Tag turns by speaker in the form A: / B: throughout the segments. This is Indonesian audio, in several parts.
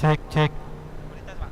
A: Cek, cek.
B: Kualitas, Pak.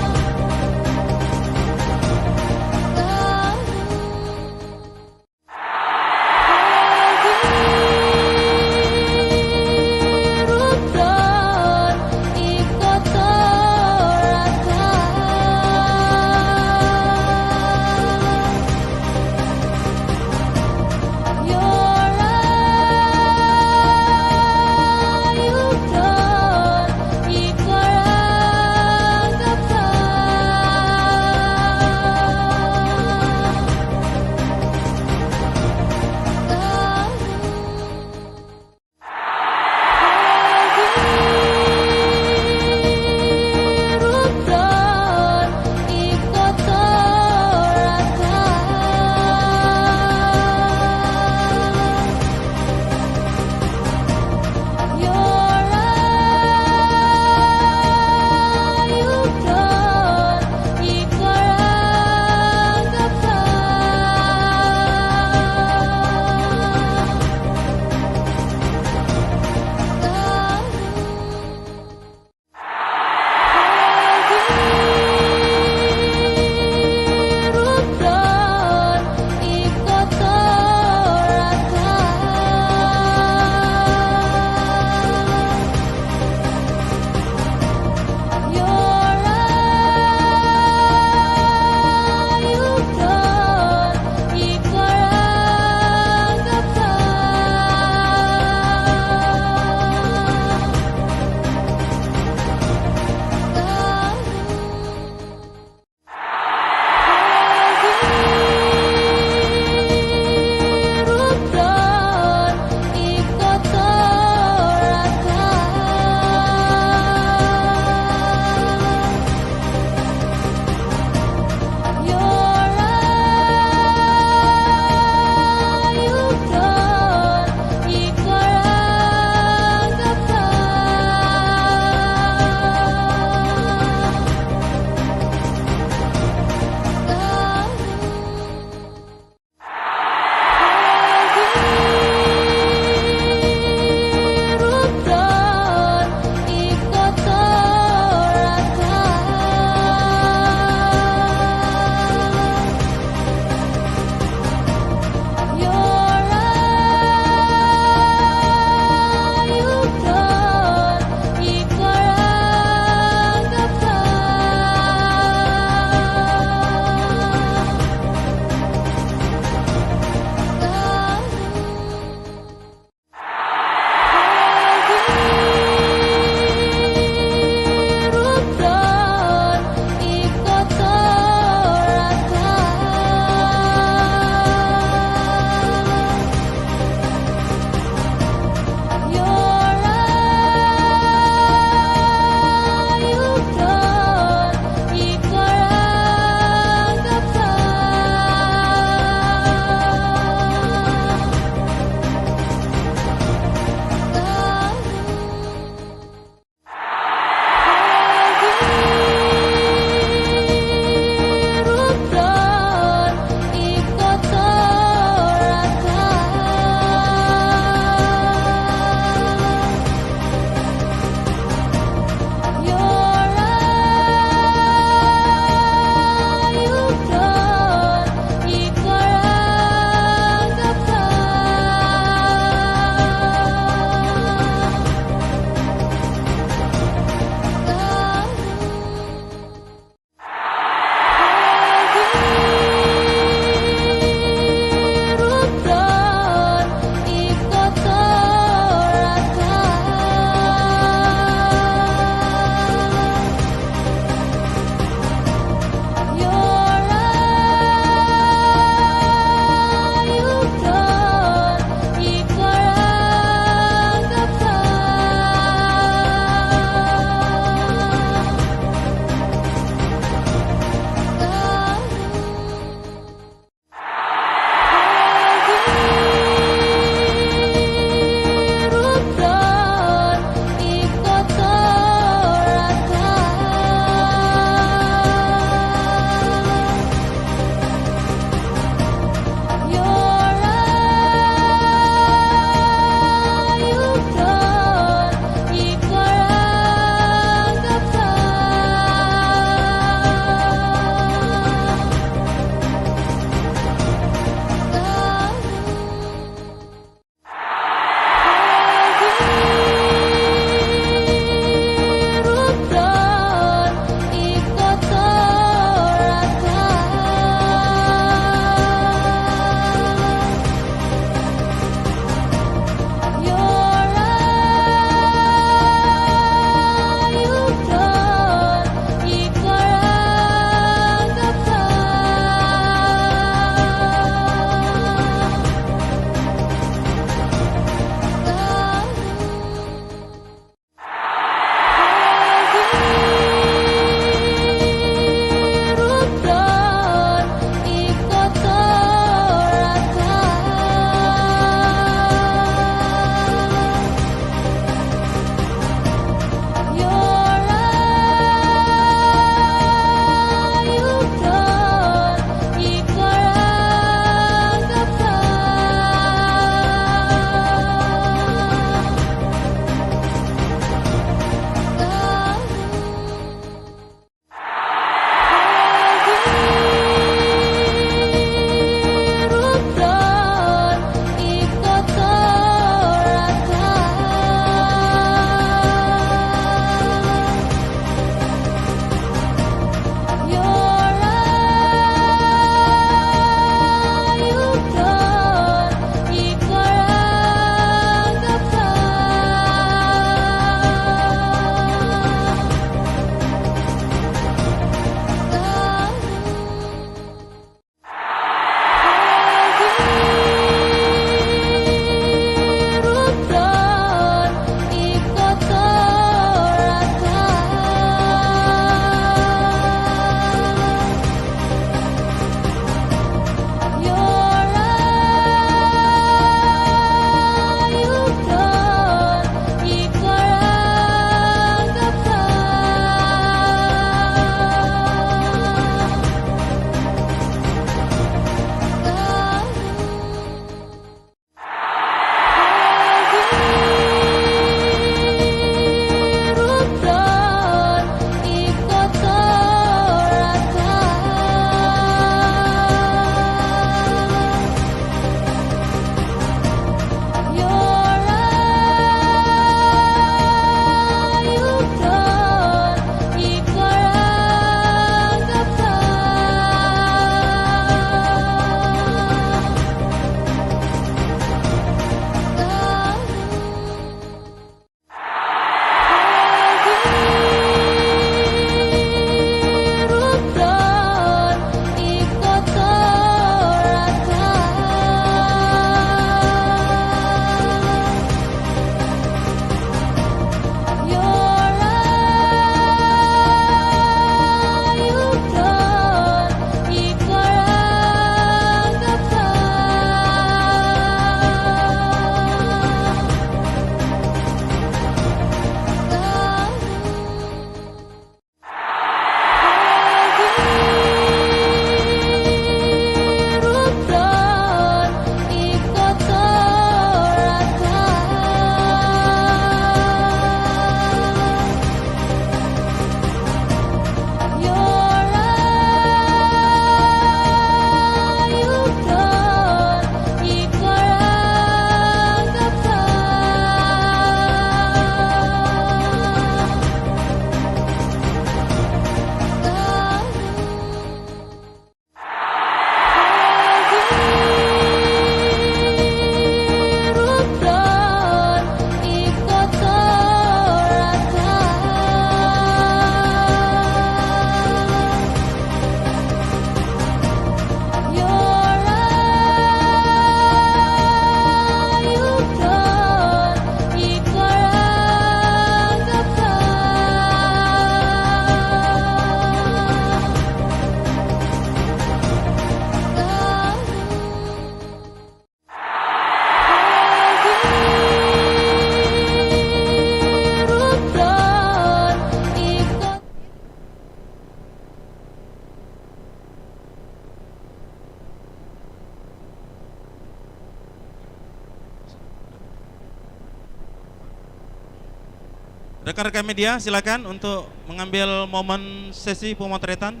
A: Rekan-rekan media silakan untuk mengambil momen sesi pemotretan.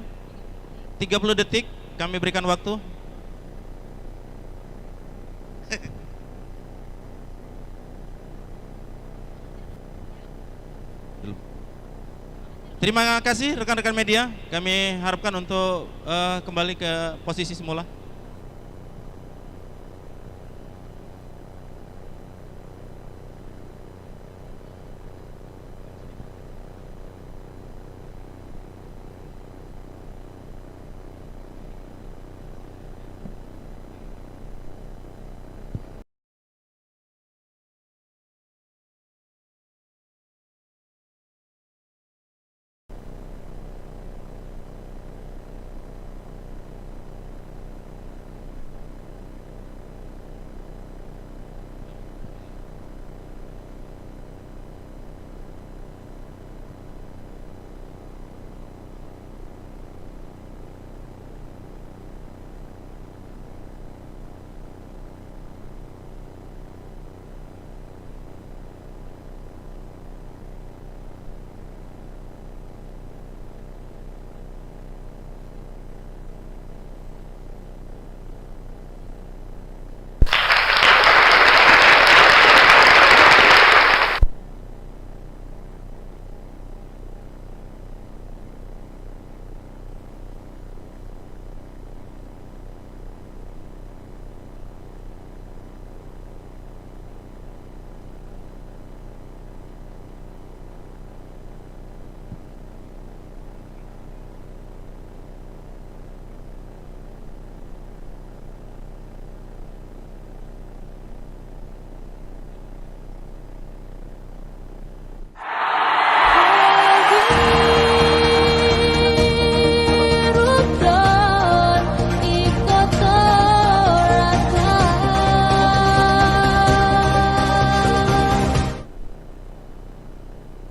A: 30 detik kami berikan waktu. Terima kasih rekan-rekan media. Kami harapkan untuk kembali ke posisi semula.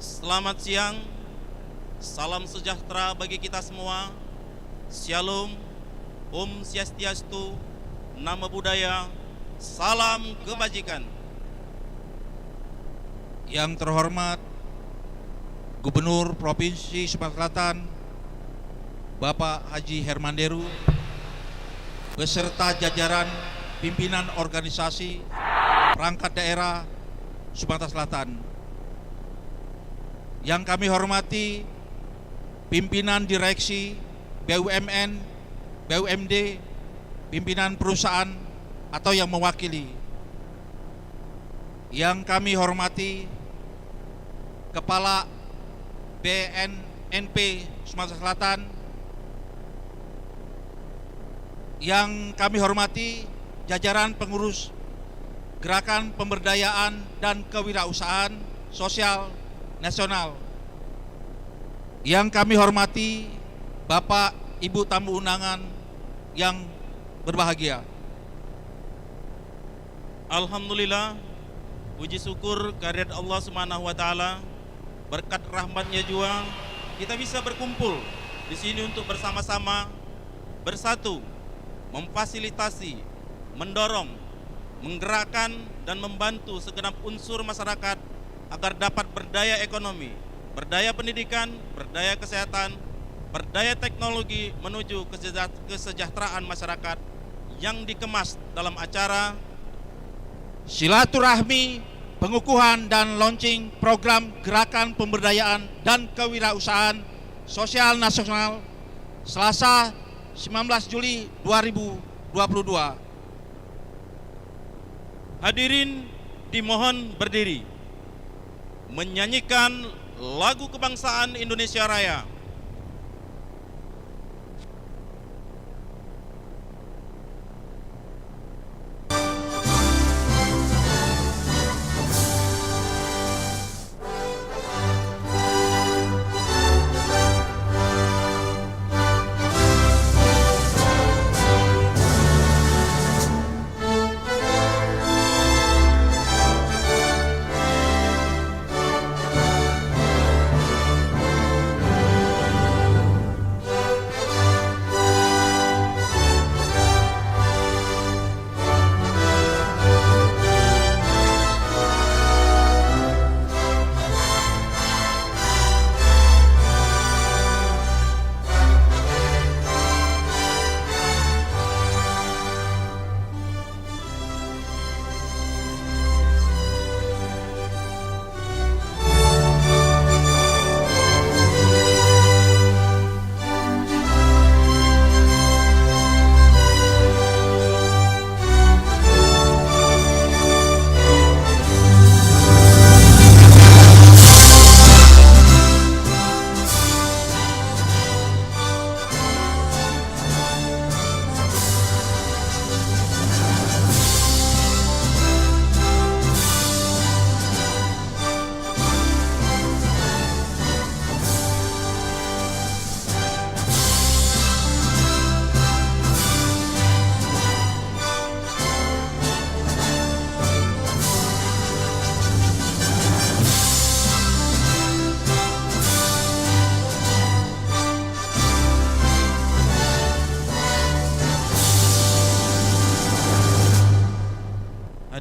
A: Selamat siang, salam sejahtera bagi kita semua. Shalom, Om Swastiastu, Namo Buddhaya, salam kebajikan.
B: Yang terhormat Gubernur Provinsi Sumatera Selatan, Bapak Haji Hermanderu, beserta jajaran pimpinan organisasi perangkat daerah Sumatera Selatan. Yang kami hormati pimpinan direksi BUMN, BUMD, pimpinan perusahaan atau yang mewakili. Yang kami hormati Kepala BNNP Sumatera Selatan. Yang kami hormati jajaran pengurus Gerakan Pemberdayaan dan Kewirausahaan Sosial Nasional. Yang kami hormati Bapak Ibu tamu undangan yang berbahagia.
A: Alhamdulillah, puji syukur kehadirat Allah Subhanahu wa taala, berkat rahmatnya juga kita bisa berkumpul di sini untuk bersama-sama bersatu memfasilitasi, mendorong, menggerakkan dan membantu segenap unsur masyarakat agar dapat berdaya ekonomi, berdaya pendidikan, berdaya kesehatan, berdaya teknologi menuju kesejahteraan masyarakat yang dikemas dalam acara
B: silaturahmi, pengukuhan dan launching program Gerakan Pemberdayaan dan Kewirausahaan Sosial Nasional Selasa 19 Juli 2022.
A: Hadirin dimohon berdiri menyanyikan lagu kebangsaan Indonesia Raya.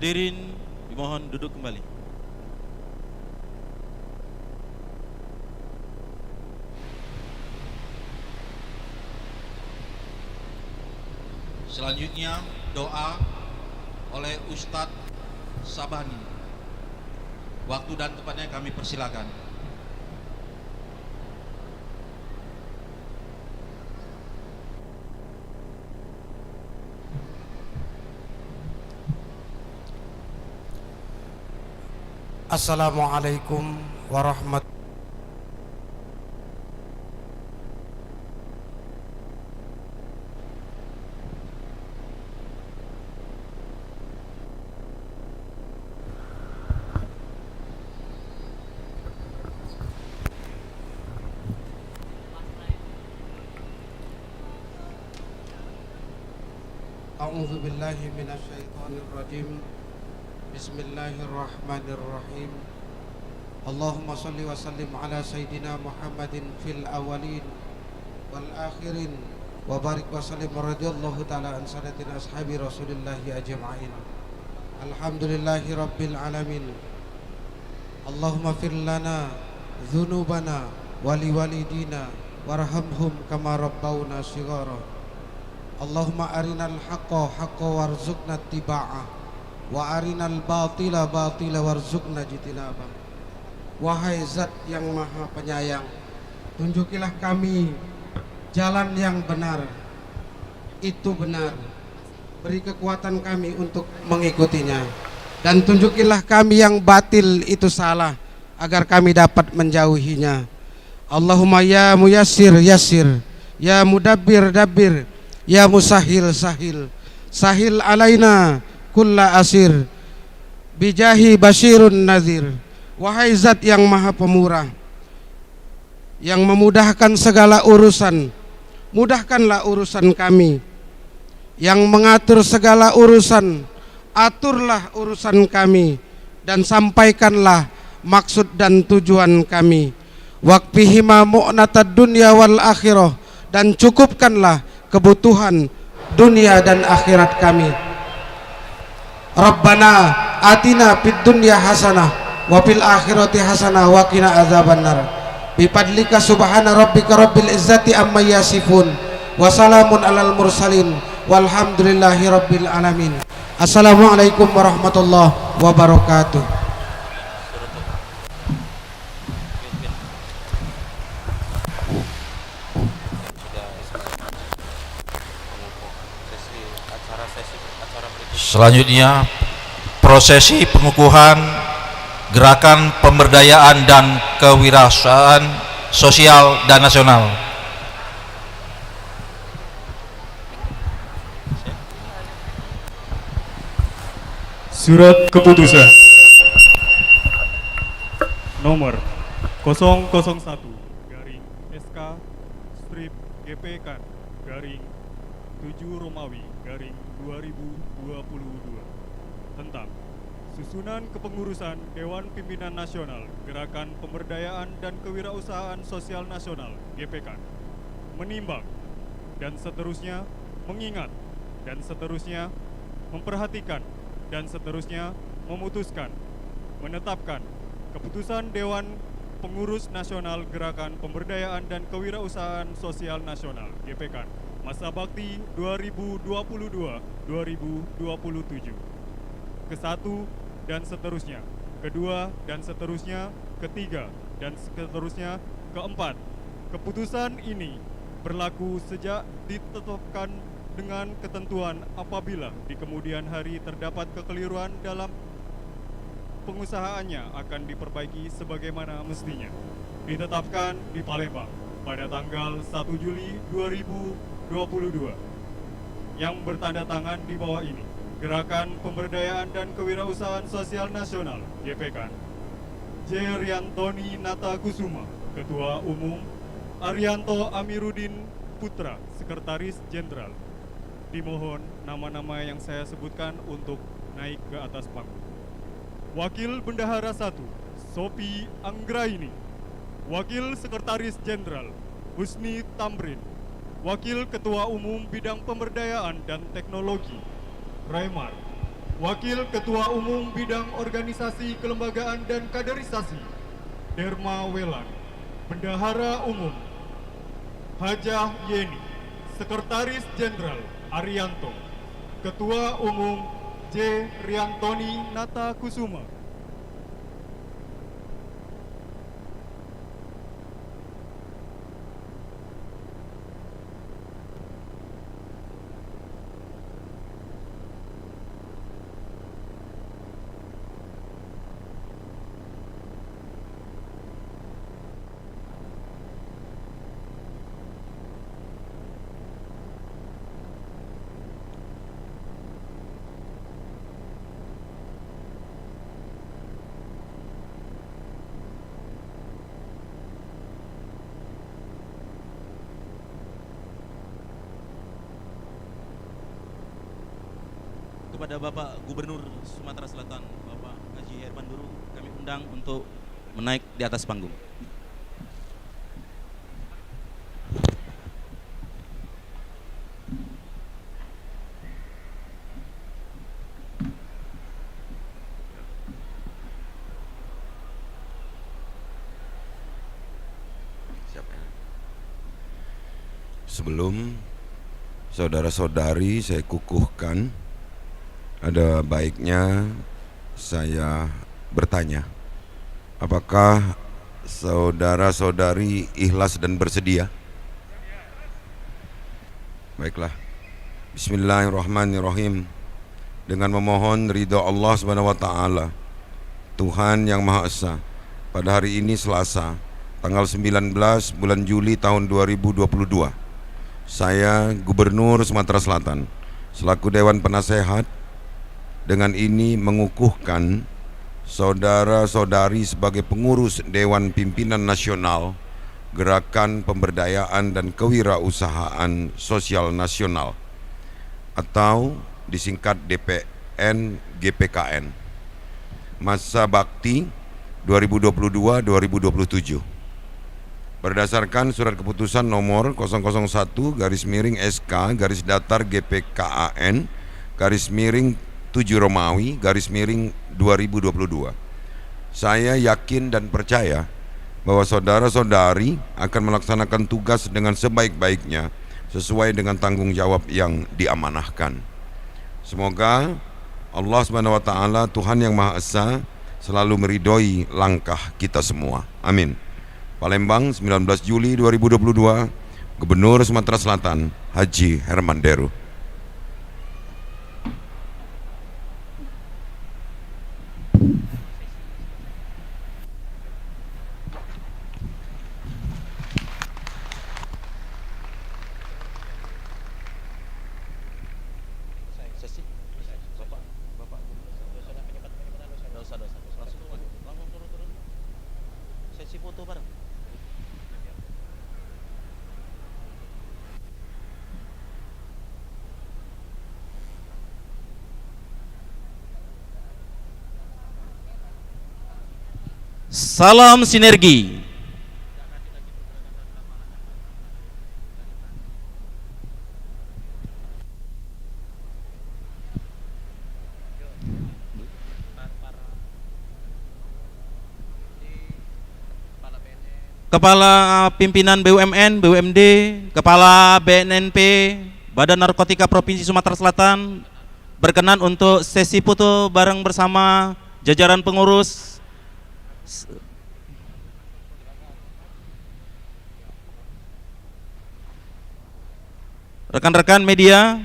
A: Hadirin dimohon duduk kembali.
B: Selanjutnya doa oleh Ustadz Sabani. Waktu dan tempatnya kami persilakan.
C: Assalamualaikum warahmatullahi. A'udzu billahi minasyaitonir rajim. Bismillahirrahmanirrahim. Allahumma salli wa sallim ala sayyidina Muhammadin fil awalin wal akhirin wa barik wa sallim radhiyallahu ta'ala an sadatina ashabi Rasulillahi ajma'in. Alhamdulillahi rabbil alamin. Allahumma fir lana dzunubana wa liwalidina warhamhum kama rabbawna shighara. Allahumma arinal haqqa haqqa warzuqna ittiba'ah wa arinal batila batila warzuqna jitinabah. Wahai Zat yang Maha Penyayang, tunjukilah kami jalan yang benar, itu benar. Beri kekuatan kami untuk mengikutinya, dan tunjukilah kami yang batil itu salah, agar kami dapat menjauhinya. Allahumma ya muyassir yassir, ya mudabbir dabbir, ya musahil sahil, sahil alaina kulla asir, bijahi basyirun nazir. Wahai Zat yang Maha Pemurah, yang memudahkan segala urusan, mudahkanlah urusan kami. Yang mengatur segala urusan, aturlah urusan kami, dan sampaikanlah maksud dan tujuan kami. Waqfihima mu'natad dunya wal akhirah, dan cukupkanlah kebutuhan dunia dan akhirat kami. Rabbana atina fid dunya hasanah wa fil akhirati hasanah wa qina adzabannar. Bifadlika subhana rabbika rabbil izzati amma yasifun wa salamun alal mursalin walhamdulillahi rabbil alamin. Assalamualaikum warahmatullahi wabarakatuh.
B: Selanjutnya prosesi pengukuhan gerakan pemberdayaan dan kewirausahaan sosial dan nasional.
D: Surat keputusan nomor 001 garing SK strip GPK garing 7 Romawi garing 2022 tentang susunan kepengurusan Dewan Pimpinan Nasional Gerakan Pemberdayaan dan Kewirausahaan Sosial Nasional GPK, menimbang dan seterusnya mengingat dan seterusnya memperhatikan dan seterusnya memutuskan menetapkan keputusan Dewan Pengurus Nasional Gerakan Pemberdayaan dan Kewirausahaan Sosial Nasional GPK masa bakti 2022-2027 ke-1 dan seterusnya, kedua dan seterusnya, ketiga dan seterusnya, keempat. Keputusan ini berlaku sejak ditetapkan dengan ketentuan apabila di kemudian hari terdapat kekeliruan dalam pengusahaannya akan diperbaiki sebagaimana mestinya. Ditetapkan di Palembang pada tanggal 1 Juli 2022 yang bertanda tangan di bawah ini. Gerakan Pemberdayaan dan Kewirausahaan Sosial Nasional GPK, J. Riantoni Natakusuma, Ketua Umum, Arianto Amiruddin Putra, Sekretaris Jenderal. Dimohon nama-nama yang saya sebutkan untuk naik ke atas panggung. Wakil Bendahara 1, Sophie Anggraini. Wakil Sekretaris Jenderal, Husni Tamrin. Wakil Ketua Umum Bidang Pemberdayaan dan Teknologi, Raimar. Wakil Ketua Umum Bidang Organisasi Kelembagaan dan Kaderisasi, Derma Welan. Bendahara Umum, Hajah Yeni. Sekretaris Jenderal, Arianto. Ketua Umum, J. Riantoni Nata Kusuma.
A: Kepada Bapak Gubernur Sumatera Selatan, Bapak Haji Herman Duru, kami undang untuk menaik di atas panggung.
E: Sebelum saudara-saudari saya kukuhkan, ada baiknya saya bertanya, apakah saudara-saudari ikhlas dan bersedia? Baiklah. Bismillahirrahmanirrahim. Dengan memohon ridha Allah Subhanahu wa taala, Tuhan yang Maha Esa, pada hari ini Selasa, tanggal 19 bulan Juli tahun 2022, saya Gubernur Sumatera Selatan selaku Dewan Penasehat dengan ini mengukuhkan saudara-saudari sebagai pengurus Dewan Pimpinan Nasional Gerakan Pemberdayaan dan Kewirausahaan Sosial Nasional atau disingkat DPN GPKN, masa bakti 2022-2027. Berdasarkan surat keputusan nomor 001/SK/datar GPKAN /7 Romawi /2022. Saya yakin dan percaya bahwa saudara-saudari akan melaksanakan tugas dengan sebaik-baiknya sesuai dengan tanggung jawab yang diamanahkan. Semoga Allah Subhanahu wa taala, Tuhan yang Maha Esa, selalu meridhoi langkah kita semua. Amin. Palembang, 19 Juli 2022, Gubernur Sumatera Selatan Haji Herman Deru.
A: Salam sinergi. Kepala Pimpinan BUMN, BUMD, Kepala BNNP, Badan Narkotika Provinsi Sumatera Selatan, berkenan untuk sesi foto bareng bersama jajaran pengurus. Rekan-rekan media,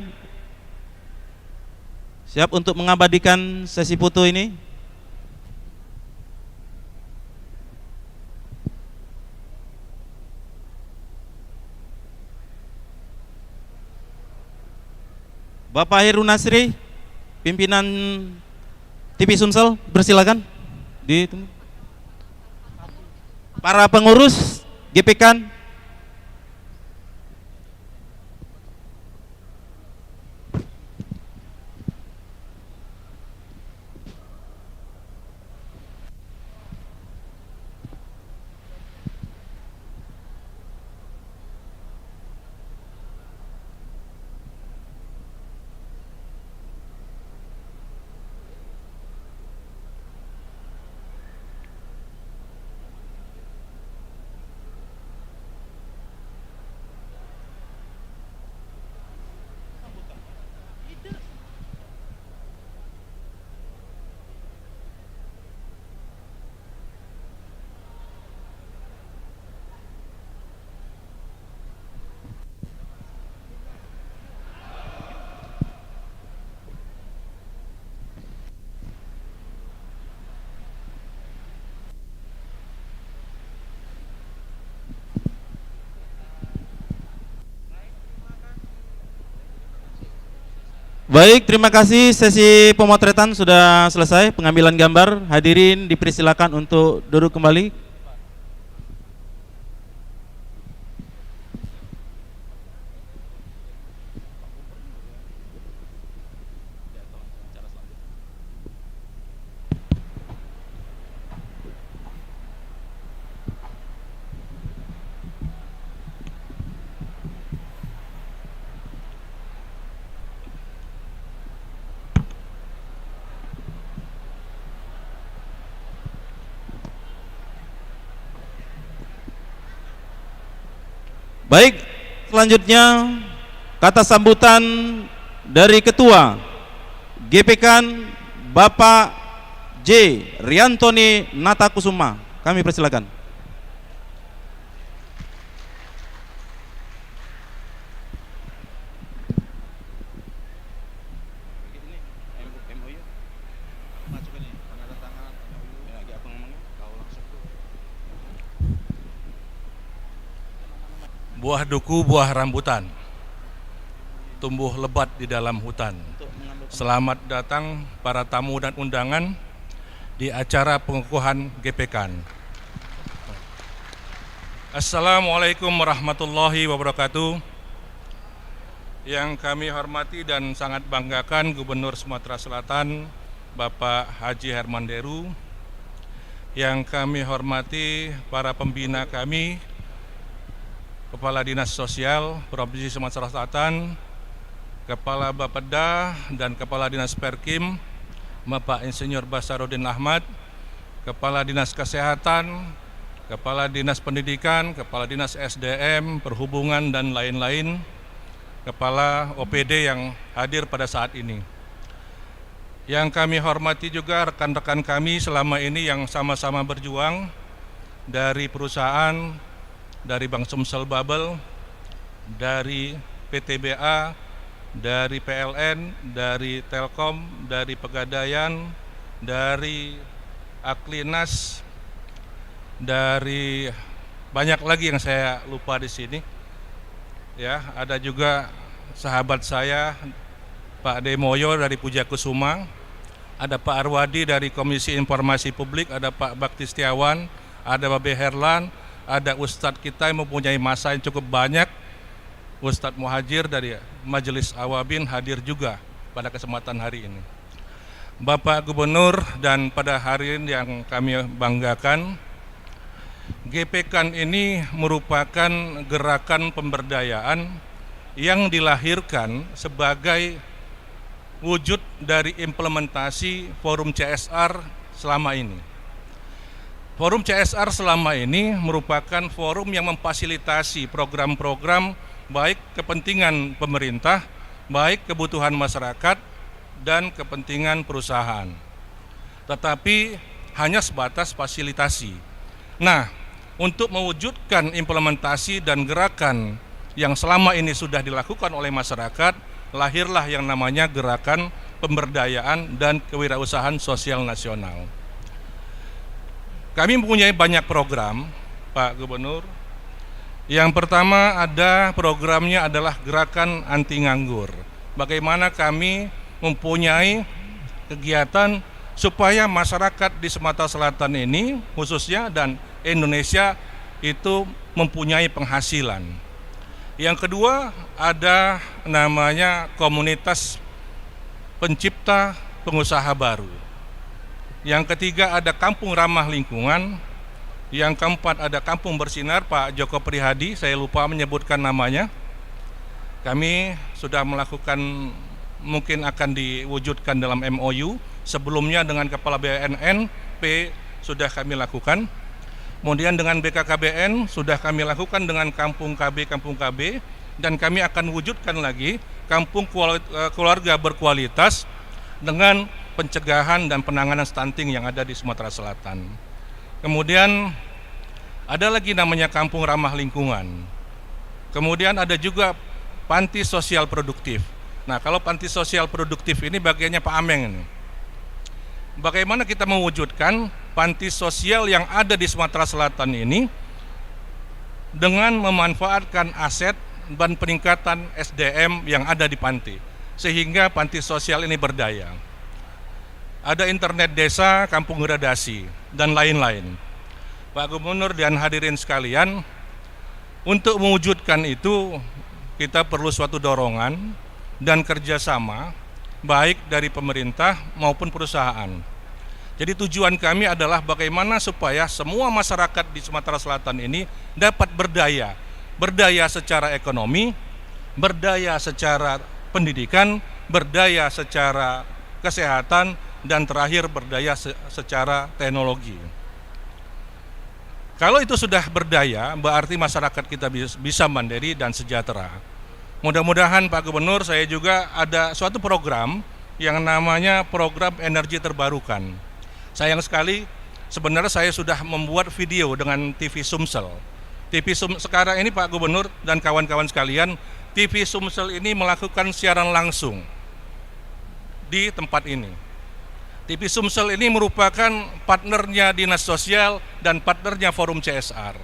A: siap untuk mengabadikan sesi foto ini? Bapak Heru Nasri, pimpinan TV Sumsel, bersilakan. Para pengurus GPKAN, Baik, terima kasih. Sesi pemotretan sudah selesai, pengambilan gambar. Hadirin dipersilakan untuk duduk kembali. Baik, selanjutnya kata sambutan dari Ketua GPK Bapak J. Riantoni Natakusuma. Kami persilakan.
F: Buah duku, buah rambutan, tumbuh lebat di dalam hutan. Selamat datang para tamu dan undangan di acara pengukuhan GPK. Assalamualaikum warahmatullahi wabarakatuh. Yang kami hormati dan sangat banggakan Gubernur Sumatera Selatan Bapak Haji Herman Deru. Yang kami hormati para pembina kami, Kepala Dinas Sosial Provinsi Sumatera Selatan, Kepala Bapeda dan Kepala Dinas Perkim, Bapak Insinyur Basarudin Ahmad, Kepala Dinas Kesehatan, Kepala Dinas Pendidikan, Kepala Dinas SDM, Perhubungan dan lain-lain, Kepala OPD yang hadir pada saat ini. Yang kami hormati juga rekan-rekan kami selama ini yang sama-sama berjuang dari perusahaan, dari Bank Sumsel Babel, dari PTBA, dari PLN, dari Telkom, dari Pegadaian, dari Aklinas, dari banyak lagi yang saya lupa di sini. Ya, ada juga sahabat saya Pak Demoyo dari Puja Kusuma, ada Pak Arwadi dari Komisi Informasi Publik, ada Pak Bakti Setiawan, ada Babe Herlan, ada Ustadz kita yang mempunyai masa yang cukup banyak, Ustadz Muhajir dari Majelis Awabin hadir juga pada kesempatan hari ini. Bapak Gubernur dan pada hari ini yang kami banggakan, GPK ini merupakan gerakan pemberdayaan yang dilahirkan sebagai wujud dari implementasi Forum CSR selama ini. Forum CSR selama ini merupakan forum yang memfasilitasi program-program baik kepentingan pemerintah, baik kebutuhan masyarakat, dan kepentingan perusahaan. Tetapi hanya sebatas fasilitasi. Nah, untuk mewujudkan implementasi dan gerakan yang selama ini sudah dilakukan oleh masyarakat, lahirlah yang namanya Gerakan Pemberdayaan dan Kewirausahaan Sosial Nasional. Kami mempunyai banyak program, Pak Gubernur. Yang pertama ada programnya adalah Gerakan Anti Nganggur. Bagaimana kami mempunyai kegiatan supaya masyarakat di Sumatera Selatan ini khususnya dan Indonesia itu mempunyai penghasilan. Yang kedua ada namanya Komunitas Pencipta Pengusaha Baru. Yang ketiga ada Kampung Ramah Lingkungan. Yang keempat ada Kampung Bersinar, Pak Joko Prihadi, saya lupa menyebutkan namanya. Kami sudah melakukan, mungkin akan diwujudkan dalam MOU. Sebelumnya dengan Kepala BNN P sudah kami lakukan. Kemudian dengan BKKBN sudah kami lakukan dengan Kampung KB, dan kami akan wujudkan lagi Kampung Keluarga Berkualitas dengan pencegahan dan penanganan stunting yang ada di Sumatera Selatan. Kemudian ada lagi namanya Kampung Ramah Lingkungan. Kemudian ada juga Panti Sosial Produktif. Nah, kalau Panti Sosial Produktif ini bagiannya Pak Ameng ini. Bagaimana kita mewujudkan panti sosial yang ada di Sumatera Selatan ini dengan memanfaatkan aset dan peningkatan SDM yang ada di panti. sehingga panti sosial ini berdaya. Ada internet desa, kampung gradasi, dan lain-lain. Pak Gubernur dan hadirin sekalian, untuk mewujudkan itu kita perlu suatu dorongan dan kerjasama baik dari pemerintah maupun perusahaan. Jadi tujuan kami adalah bagaimana supaya semua masyarakat di Sumatera Selatan ini dapat berdaya secara ekonomi, berdaya secara pendidikan, berdaya secara kesehatan, dan terakhir berdaya secara teknologi. Kalau itu sudah berdaya, berarti masyarakat kita bisa mandiri dan sejahtera. Mudah-mudahan Pak Gubernur, saya juga ada suatu program yang namanya program energi terbarukan. Sayang sekali, sebenarnya saya sudah membuat video dengan TV Sumsel. Sekarang ini Pak Gubernur dan kawan-kawan sekalian, TV Sumsel ini melakukan siaran langsung di tempat ini. TV Sumsel ini merupakan partnernya Dinas Sosial dan partnernya Forum CSR.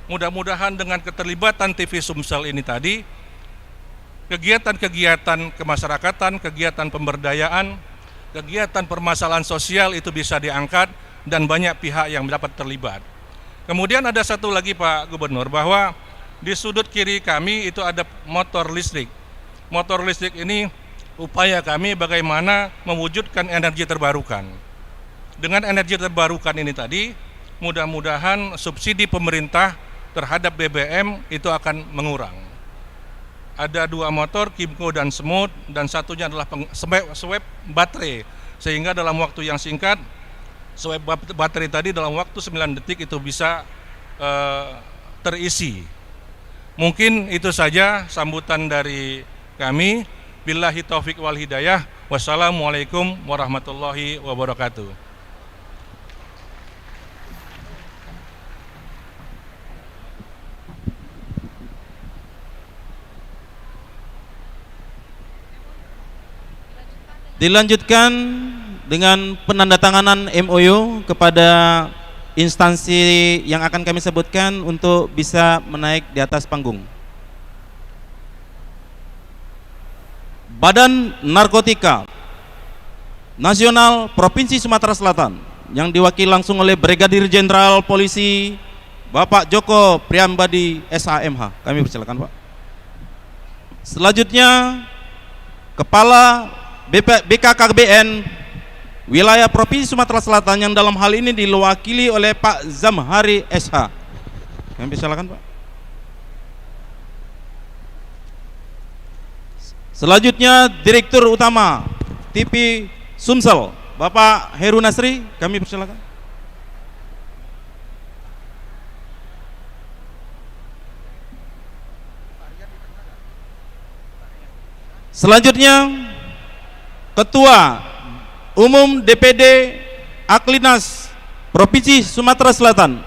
F: Mudah-mudahan dengan keterlibatan TV Sumsel ini tadi, kegiatan-kegiatan kemasyarakatan, kegiatan pemberdayaan, kegiatan permasalahan sosial itu bisa diangkat dan banyak pihak yang dapat terlibat. Kemudian ada satu lagi Pak Gubernur, bahwa di sudut kiri kami itu ada motor listrik. Motor listrik ini upaya kami bagaimana mewujudkan energi terbarukan. Dengan energi terbarukan ini tadi, mudah-mudahan subsidi pemerintah terhadap BBM itu akan mengurang. Ada 2 motor, Kimco dan Smooth, dan satunya adalah swab baterai, sehingga dalam waktu yang singkat swab baterai tadi dalam waktu 9 detik itu bisa terisi. Mungkin itu saja sambutan dari kami. Billahi taufik wal hidayah. Wassalamualaikum warahmatullahi wabarakatuh.
A: Dilanjutkan dengan penandatanganan MOU kepada instansi yang akan kami sebutkan untuk bisa menaik di atas panggung. Badan Narkotika Nasional Provinsi Sumatera Selatan yang diwakili langsung oleh Brigadir Jenderal Polisi Bapak Joko Priambadi SHMH. Kami persilakan Pak. Selanjutnya Kepala BKKBN Wilayah Provinsi Sumatera Selatan yang dalam hal ini diwakili oleh Pak Zamhari SH. Kami persilakan Pak. Selanjutnya Direktur Utama TV Sumsel Bapak Heru Nasri, kami persilakan. Selanjutnya Ketua Umum DPD Aklinas Provinsi Sumatera Selatan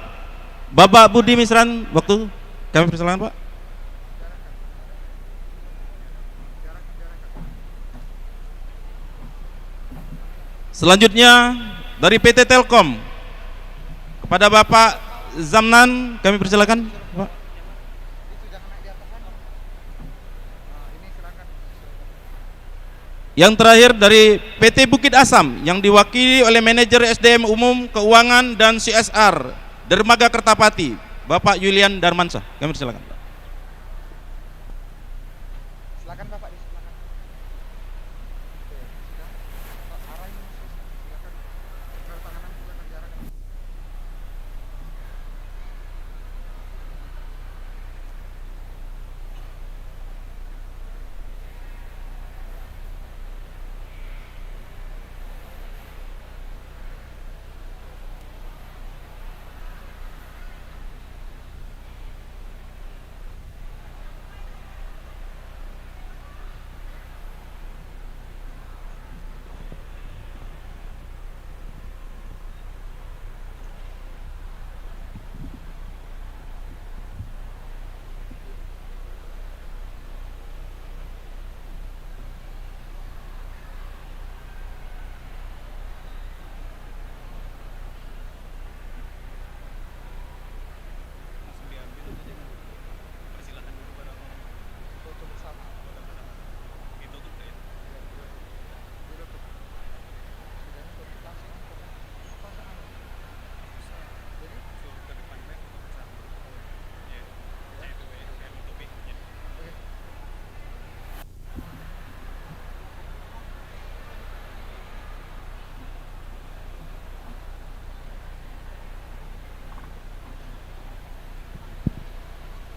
A: Bapak Budi Misran, waktu kami persilakan Pak. Selanjutnya dari PT Telkom kepada Bapak Zamnan, kami persilakan Pak. Yang terakhir dari PT Bukit Asam yang diwakili oleh Manajer SDM Umum Keuangan dan CSR Dermaga Kertapati Bapak Yulian Darmansyah, kami persilakan Pak. Silakan Bapak, silakan.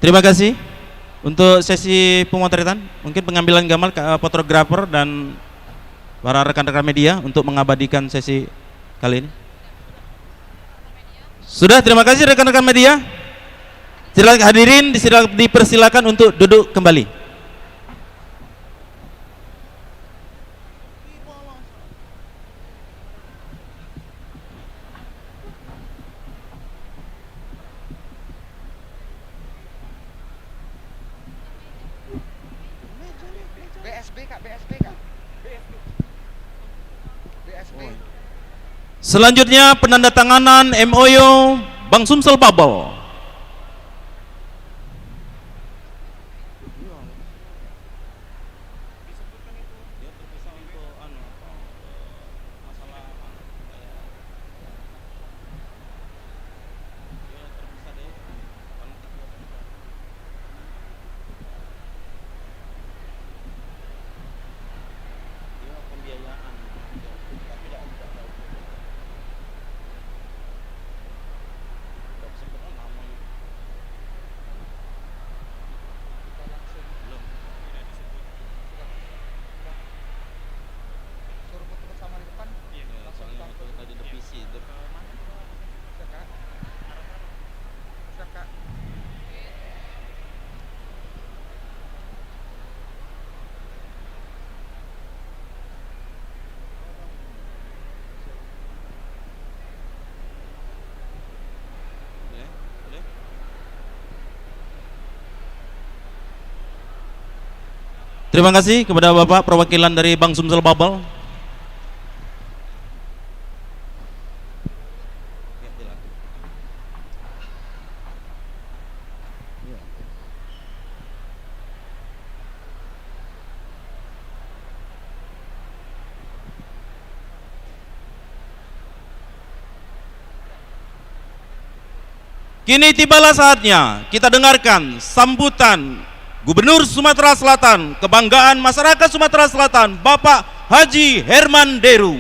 A: Terima kasih untuk sesi pemotretan. Mungkin pengambilan gambar fotografer dan para rekan-rekan media untuk mengabadikan sesi kali ini. Sudah, terima kasih rekan-rekan media. Silakan hadirin dipersilakan untuk duduk kembali. Selanjutnya penandatanganan MOU Bank Sumsel Bubble. Terima kasih kepada Bapak perwakilan dari Bank Sumsel Bubble. Kini tibalah saatnya kita dengarkan sambutan Gubernur Sumatera Selatan, kebanggaan masyarakat Sumatera Selatan, Bapak Haji Herman Deru.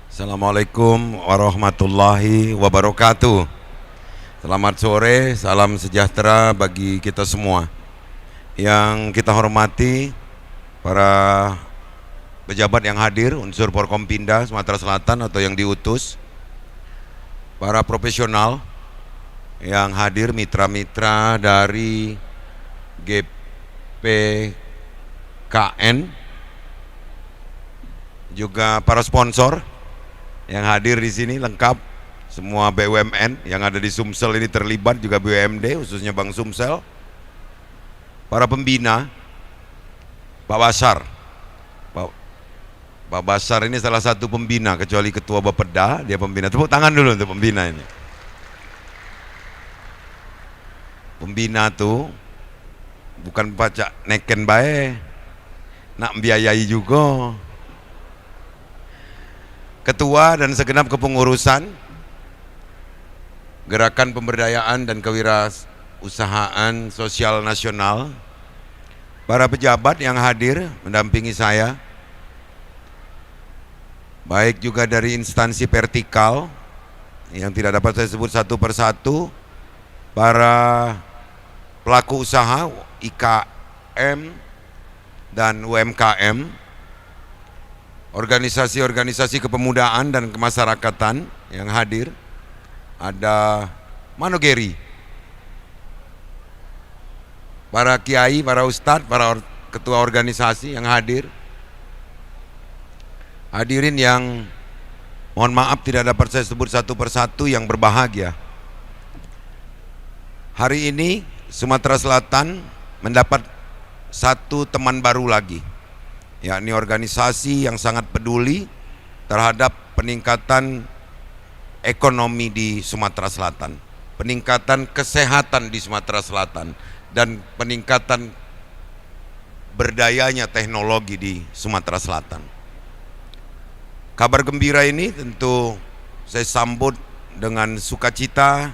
E: Assalamualaikum warahmatullahi wabarakatuh. Selamat sore, salam sejahtera bagi kita semua. Yang kita hormati para pejabat yang hadir, unsur Forkompinda Sumatera Selatan atau yang diutus, para profesional yang hadir, mitra-mitra dari GPKN, juga para sponsor yang hadir di sini lengkap, semua BUMN yang ada di Sumsel ini terlibat, juga BUMD khususnya Bank Sumsel, para pembina, Pak Basar. Pak Basar ini salah satu pembina, kecuali ketua Bapeda, dia pembina. Tepuk tangan dulu untuk pembina ini. Pembina tuh bukan pacak neken bae, nak membiayai juga. Ketua dan segenap kepengurusan Gerakan Pemberdayaan dan Kewirausahaan Sosial Nasional, para pejabat yang hadir mendampingi saya, baik juga dari instansi vertikal yang tidak dapat saya sebut satu persatu, para pelaku usaha IKM dan UMKM, organisasi-organisasi kepemudaan dan kemasyarakatan yang hadir, ada Manogeri, para kiai, para ustadz, para ketua organisasi yang hadir, hadirin yang mohon maaf tidak dapat saya sebut satu persatu yang berbahagia. Hari ini Sumatera Selatan mendapat satu teman baru lagi, yakni organisasi yang sangat peduli terhadap peningkatan ekonomi di Sumatera Selatan, peningkatan kesehatan di Sumatera Selatan, dan peningkatan berdayanya teknologi di Sumatera Selatan. Kabar gembira ini tentu saya sambut dengan sukacita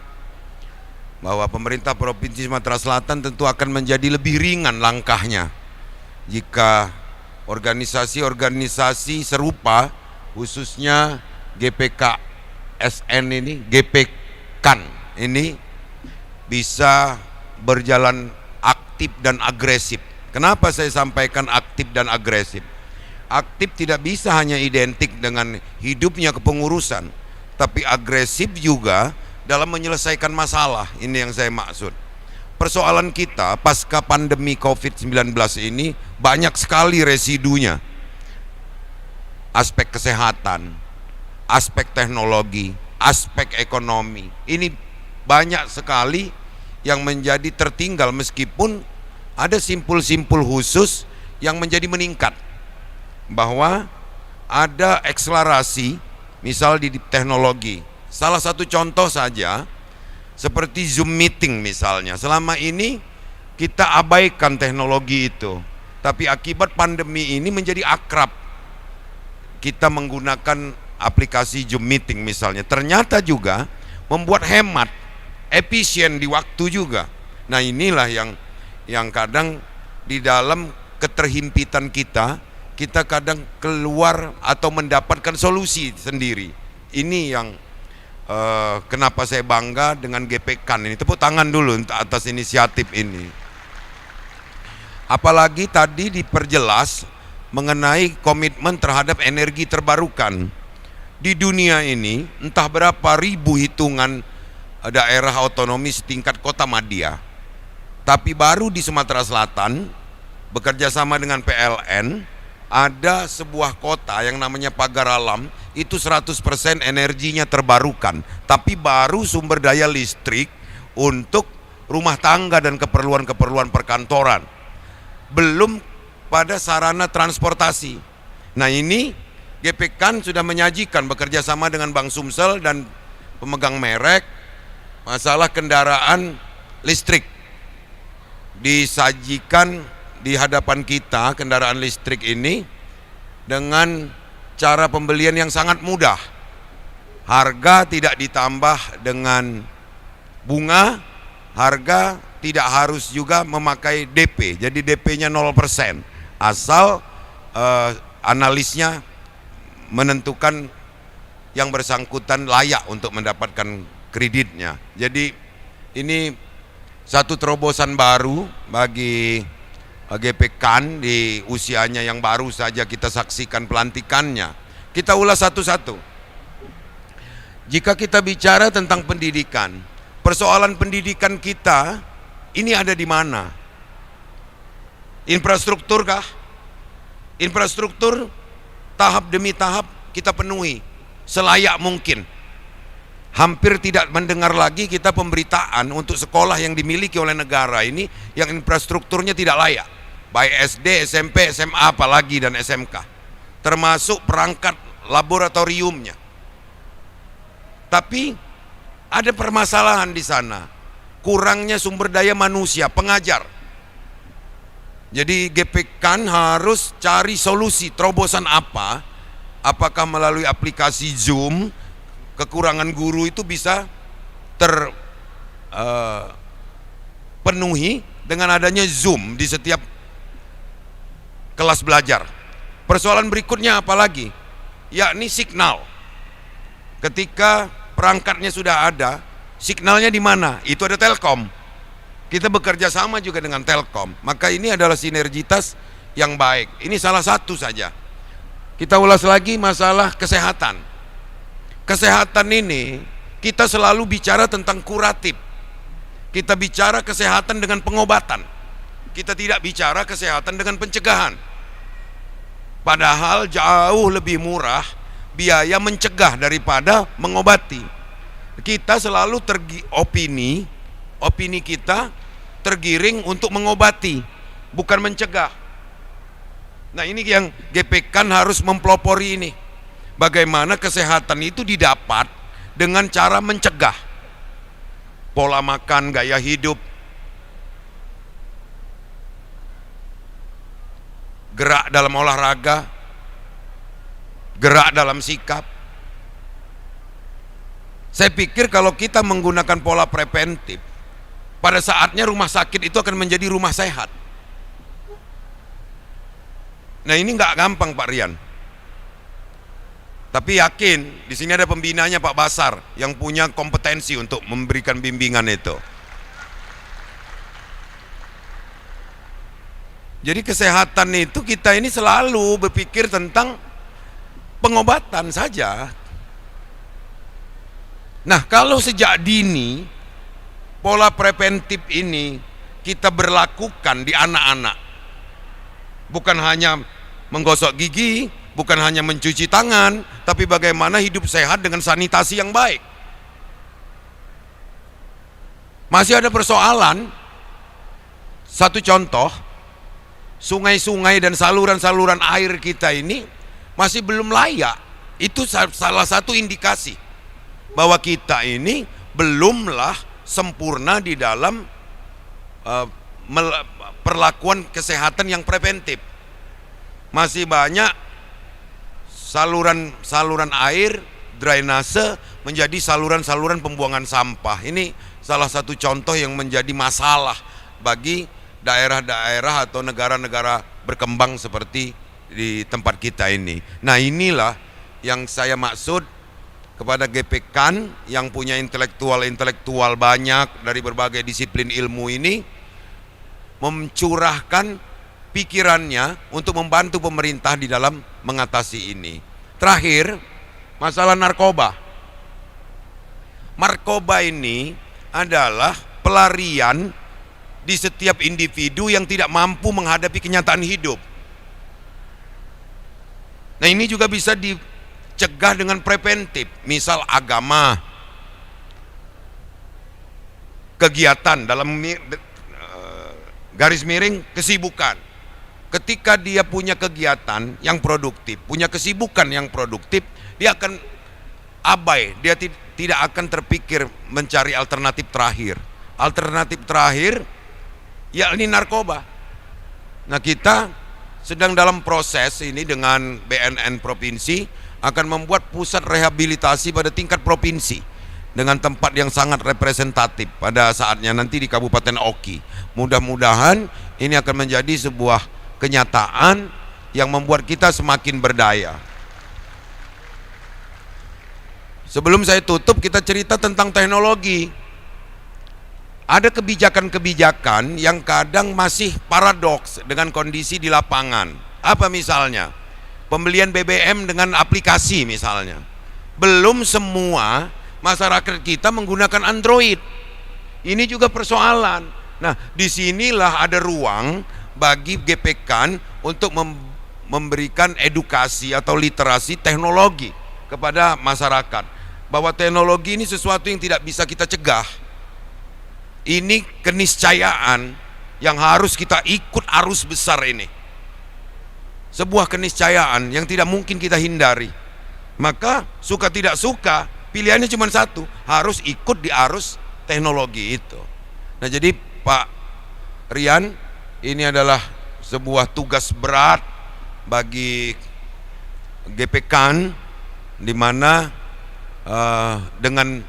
E: bahwa pemerintah Provinsi Sumatera Selatan tentu akan menjadi lebih ringan langkahnya jika organisasi-organisasi serupa, khususnya GPKSN ini, GPKAN ini bisa berjalan aktif dan agresif. Kenapa saya sampaikan aktif dan agresif? Aktif tidak bisa hanya identik dengan hidupnya kepengurusan, tapi agresif juga dalam menyelesaikan masalah. Ini yang saya maksud. Persoalan kita pasca pandemi COVID-19 ini banyak sekali residunya. Aspek kesehatan, aspek teknologi, aspek ekonomi. Ini banyak sekali yang menjadi tertinggal, meskipun ada simpul-simpul khusus yang menjadi meningkat. Bahwa ada akselerasi, misal di teknologi. Salah satu contoh saja, seperti Zoom meeting misalnya. Selama ini kita abaikan teknologi itu, tapi akibat pandemi ini menjadi akrab. Kita menggunakan aplikasi Zoom meeting misalnya. Ternyata juga membuat hemat, efisien di waktu juga. Nah, inilah yang kadang di dalam keterhimpitan kita kadang keluar atau mendapatkan solusi sendiri. Ini yang kenapa saya bangga dengan GPKAN ini. Tepuk tangan dulu atas inisiatif ini. Apalagi tadi diperjelas mengenai komitmen terhadap energi terbarukan. Di dunia ini entah berapa ribu hitungan daerah otonomi setingkat kota madya. Tapi baru di Sumatera Selatan bekerja sama dengan PLN, ada sebuah kota yang namanya Pagar Alam, itu 100% energinya terbarukan, tapi baru sumber daya listrik untuk rumah tangga dan keperluan-keperluan perkantoran, belum pada sarana transportasi. Nah, ini GPKAN sudah menyajikan bekerja sama dengan Bank Sumsel dan pemegang merek masalah kendaraan listrik. Disajikan di hadapan kita kendaraan listrik ini dengan cara pembelian yang sangat mudah. Harga tidak ditambah dengan bunga, harga tidak harus juga memakai DP. Jadi DP-nya 0%. Asal analisnya menentukan yang bersangkutan layak untuk mendapatkan kreditnya. Jadi ini satu terobosan baru bagi GPKAN di usianya yang baru saja kita saksikan pelantikannya. Kita ulas satu-satu. Jika kita bicara tentang pendidikan, persoalan pendidikan kita ini ada di mana? Infrastruktur kah? Infrastruktur tahap demi tahap kita penuhi selayak mungkin. Hampir tidak mendengar lagi kita pemberitaan untuk sekolah yang dimiliki oleh negara ini yang infrastrukturnya tidak layak. Baik SD, SMP, SMA, apalagi dan SMK, termasuk perangkat laboratoriumnya. Tapi ada permasalahan di sana, kurangnya sumber daya manusia, pengajar. Jadi GPKAN harus cari solusi, terobosan apa? Apakah melalui aplikasi Zoom, kekurangan guru itu bisa terpenuhi dengan adanya Zoom di setiap kelas belajar. Persoalan berikutnya apalagi? Yakni signal. Ketika perangkatnya sudah ada, signalnya di mana? Itu ada Telkom. Kita bekerja sama juga dengan Telkom. Maka ini adalah sinergitas yang baik. Ini salah satu saja. Kita ulas lagi masalah kesehatan. Kesehatan ini kita selalu bicara tentang kuratif. Kita bicara kesehatan dengan pengobatan. Kita tidak bicara kesehatan dengan pencegahan. Padahal jauh lebih murah biaya mencegah daripada mengobati. Kita selalu opini kita tergiring untuk mengobati, bukan mencegah. Nah, ini yang GPKAN harus mempelopori ini. Bagaimana kesehatan itu didapat dengan cara mencegah. Pola makan, gaya hidup, gerak dalam olahraga, gerak dalam sikap. Saya pikir kalau kita menggunakan pola preventif, pada saatnya rumah sakit itu akan menjadi rumah sehat. Nah ini nggak gampang Pak Rian. Tapi yakin di sini ada pembinanya Pak Basar yang punya kompetensi untuk memberikan bimbingan itu. Jadi kesehatan itu kita ini selalu berpikir tentang pengobatan saja. Nah kalau sejak dini pola preventif ini kita berlakukan di anak-anak, bukan hanya menggosok gigi, bukan hanya mencuci tangan, tapi bagaimana hidup sehat dengan sanitasi yang baik. Masih ada persoalan, satu contoh, sungai-sungai dan saluran-saluran air kita ini masih belum layak. Itu salah satu indikasi bahwa kita ini belumlah sempurna di dalam perlakuan kesehatan yang preventif. Masih banyak saluran air drainase menjadi saluran-saluran pembuangan sampah. Ini salah satu contoh yang menjadi masalah bagi daerah-daerah atau negara-negara berkembang seperti di tempat kita ini. Nah inilah yang saya maksud kepada GPKAN yang punya intelektual banyak dari berbagai disiplin ilmu ini, mencurahkan pikirannya untuk membantu pemerintah di dalam mengatasi ini. Terakhir, masalah narkoba. Narkoba ini adalah pelarian di setiap individu yang tidak mampu menghadapi kenyataan hidup. Nah ini juga bisa dicegah dengan preventif, misal agama, kegiatan dalam garis miring kesibukan. Ketika dia punya kegiatan yang produktif, punya kesibukan yang produktif, dia akan abai, dia tidak akan terpikir mencari alternatif terakhir. Alternatif terakhir yakni narkoba. Nah kita sedang dalam proses ini dengan BNN provinsi akan membuat pusat rehabilitasi pada tingkat provinsi dengan tempat yang sangat representatif pada saatnya nanti di Kabupaten Oki. Mudah-mudahan ini akan menjadi sebuah kenyataan yang membuat kita semakin berdaya. Sebelum saya tutup, kita cerita tentang teknologi. Ada kebijakan-kebijakan yang kadang masih paradoks dengan kondisi di lapangan. Apa misalnya? Pembelian BBM dengan aplikasi misalnya. Belum semua masyarakat kita menggunakan Android. Ini juga persoalan. Nah, disinilah ada ruang bagi GPKAN untuk memberikan edukasi atau literasi teknologi kepada masyarakat. Bahwa teknologi ini sesuatu yang tidak bisa kita cegah. Ini keniscayaan yang harus kita ikut arus besar ini. Sebuah keniscayaan yang tidak mungkin kita hindari. Maka suka tidak suka, pilihannya cuma satu, harus ikut di arus teknologi itu. Nah jadi Pak Rian, ini adalah sebuah tugas berat bagi GPKAN, di mana dengan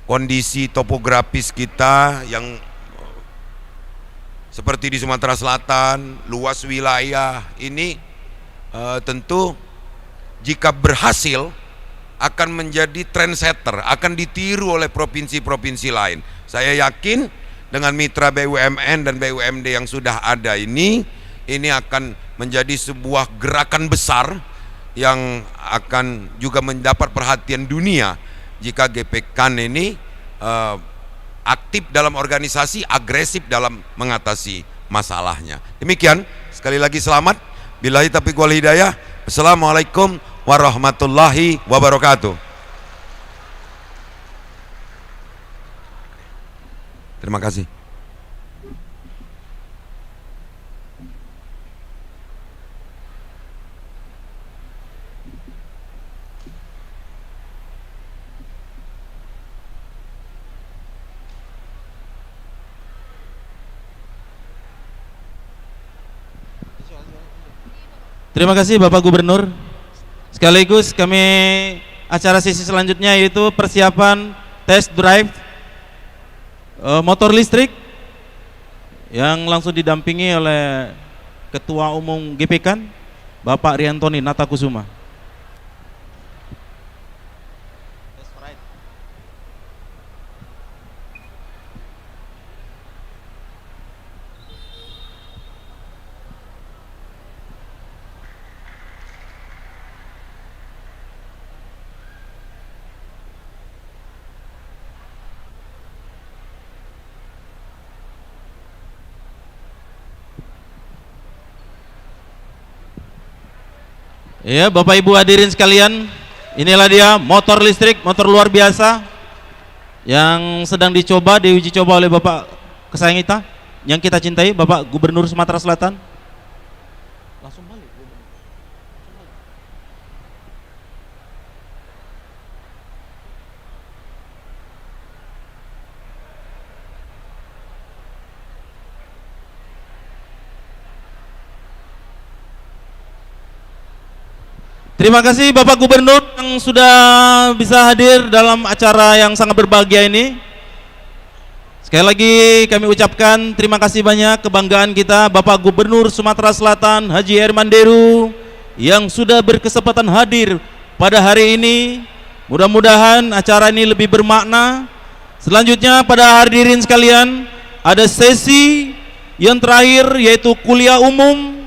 E: kondisi topografis kita yang seperti di Sumatera Selatan, luas wilayah ini, tentu jika berhasil akan menjadi trendsetter, akan ditiru oleh provinsi-provinsi lain. Saya yakin dengan mitra BUMN dan BUMD yang sudah ada ini akan menjadi sebuah gerakan besar yang akan juga mendapat perhatian dunia jika GPKAN ini aktif dalam organisasi, agresif dalam mengatasi masalahnya. Demikian, sekali lagi selamat. Billahi taufiq wal hidayah. Assalamualaikum warahmatullahi wabarakatuh. Terima kasih.
A: Terima kasih Bapak Gubernur. Sekaligus kami acara sesi selanjutnya yaitu persiapan test drive motor listrik yang langsung didampingi oleh Ketua Umum GPKAN Bapak Riantoni Natakusuma. Ya, Bapak Ibu hadirin sekalian, inilah dia motor listrik, motor luar biasa yang sedang dicoba, diuji coba oleh Bapak kesayangan kita, yang kita cintai, Bapak Gubernur Sumatera Selatan. Langsung balik. Terima kasih Bapak Gubernur yang sudah bisa hadir dalam acara yang sangat berbahagia ini. Sekali lagi kami ucapkan terima kasih banyak, kebanggaan kita Bapak Gubernur Sumatera Selatan Haji Herman Deru yang sudah berkesempatan hadir pada hari ini. Mudah-mudahan acara ini lebih bermakna. Selanjutnya pada hadirin sekalian, ada sesi yang terakhir yaitu kuliah umum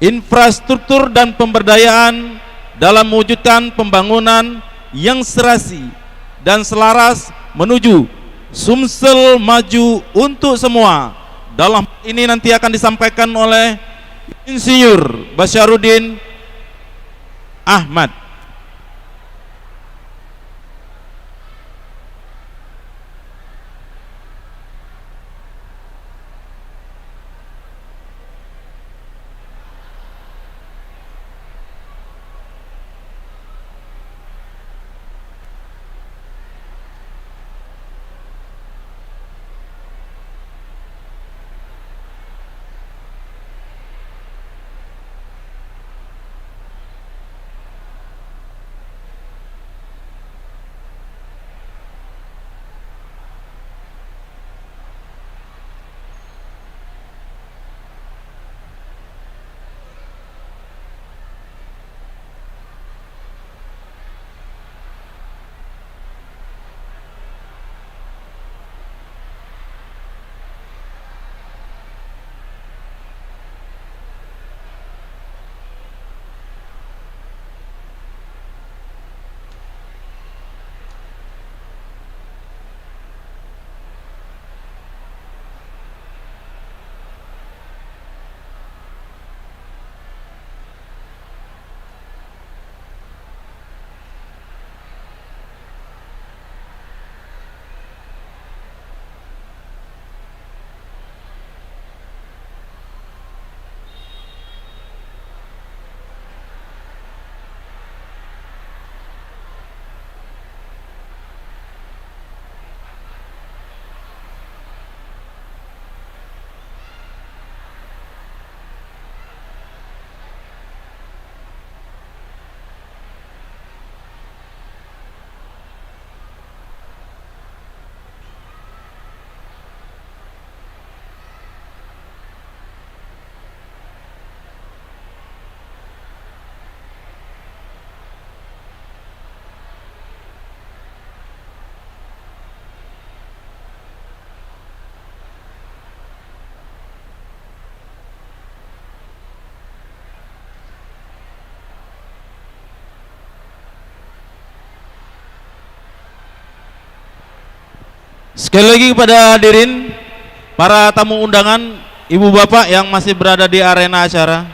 A: infrastruktur dan pemberdayaan dalam mewujudkan pembangunan yang serasi dan selaras menuju Sumsel maju untuk semua. Dalam ini nanti akan disampaikan oleh Insinyur Basyarudin Ahmad. Sekali lagi kepada hadirin, para tamu undangan, ibu bapak yang masih berada di arena acara,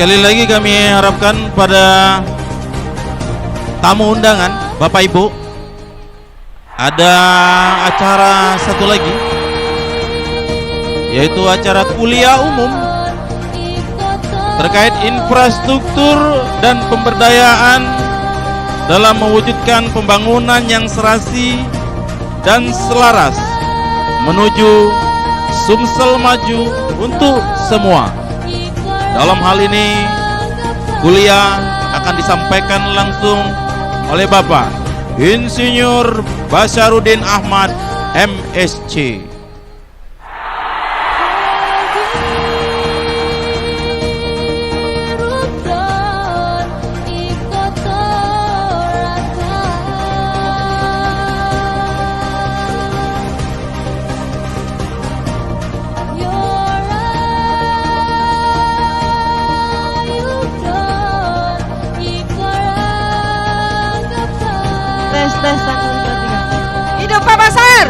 A: Sekali lagi kami harapkan pada tamu undangan, Bapak Ibu, ada acara satu lagi, yaitu acara kuliah umum terkait infrastruktur dan pemberdayaan dalam mewujudkan pembangunan yang serasi dan selaras menuju Sumsel maju untuk semua. Dalam hal ini, kuliah akan disampaikan langsung oleh Bapak Insinyur Basaruddin Ahmad, MSc.
G: Tes 1, 2, 3. Hidup Pak Basar.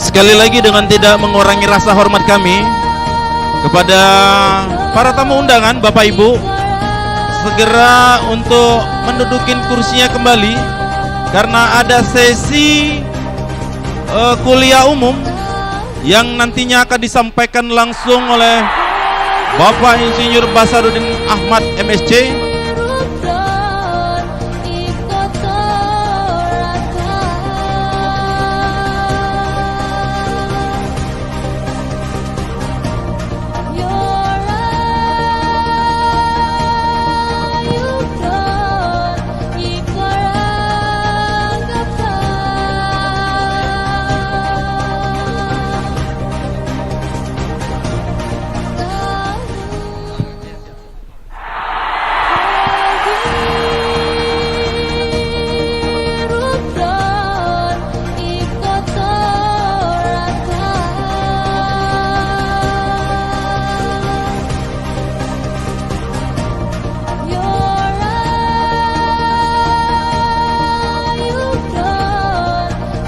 A: Sekali lagi dengan tidak mengurangi rasa hormat kami kepada para tamu undangan, Bapak Ibu, segera untuk mendudukin kursinya kembali karena ada sesi kuliah umum yang nantinya akan disampaikan langsung oleh Bapak Insinyur Basaruddin Ahmad, MSc.